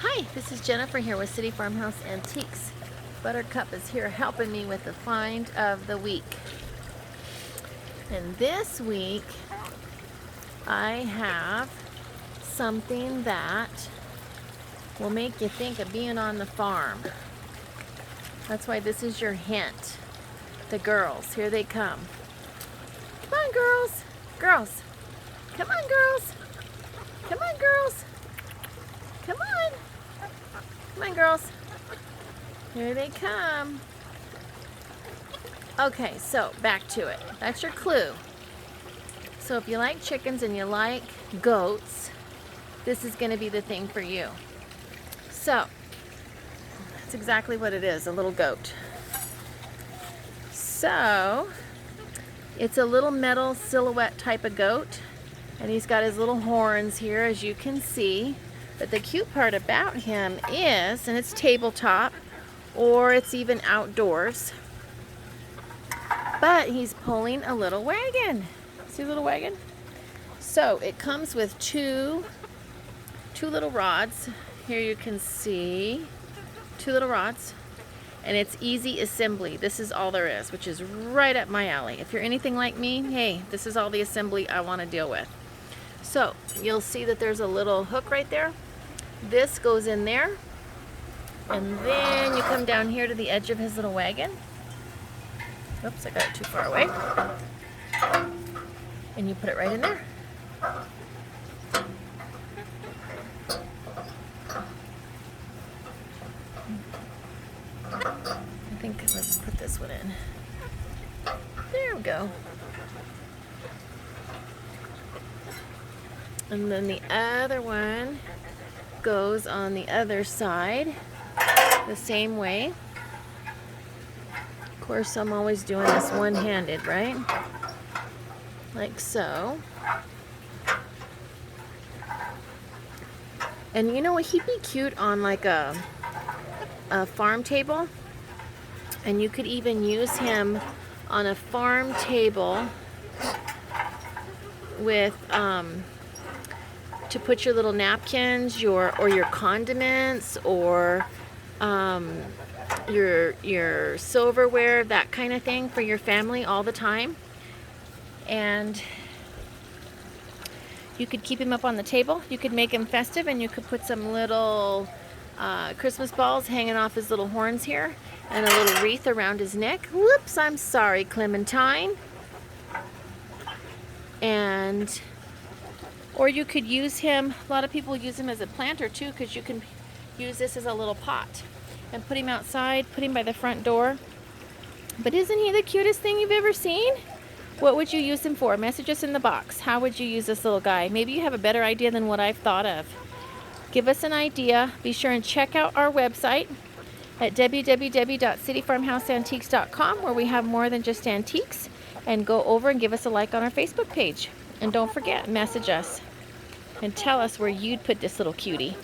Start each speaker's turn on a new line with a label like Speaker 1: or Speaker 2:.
Speaker 1: Hi, this is Jennifer here with City Farmhouse Antiques. Buttercup is here helping me with the find of the week. And this week, I have something that will make you think of being on the farm. That's why this is your hint. The girls, here they come. Come on, girls. Girls. Come on, girls. Come on, girls. Come on. Come on, girls. Here they come. Okay, so back to it. That's your clue. So if you like chickens and you like goats, this is going to be the thing for you. So, that's exactly what it is, a little goat. So, it's a little metal silhouette type of goat. And he's got his little horns here, as you can see. But the cute part about him is, and it's tabletop, or it's even outdoors, but he's pulling a little wagon. See the little wagon? So it comes with two little rods. Here you can see two little rods, and it's easy assembly. This is all there is, which is right up my alley. If you're anything like me, hey, this is all the assembly I want to deal with. So you'll see that there's a little hook right there. This goes in there, and then you come down here to the edge of his little wagon. Oops, I got it too far away. And you put it right in there. I think let's put this one in. There we go. And then the other one goes on the other side the same way. Of course, I'm always doing this one-handed, right? Like so. And you know what? He'd be cute on like a farm table. And you could even use him on a farm table with to put your little napkins, or your condiments, or your silverware, that kind of thing for your family all the time. And you could keep him up on the table. You could make him festive, and you could put some little Christmas balls hanging off his little horns here, and a little wreath around his neck. Whoops, I'm sorry, Clementine. And or you could use him, a lot of people use him as a planter too, because you can use this as a little pot and put him outside, put him by the front door. But isn't he the cutest thing you've ever seen? What would you use him for? Message us in the box. How would you use this little guy? Maybe you have a better idea than what I've thought of. Give us an idea. Be sure and check out our website at www.cityfarmhouseantiques.com, where we have more than just antiques. And go over and give us a like on our Facebook page. And don't forget, message us and tell us where you'd put this little cutie.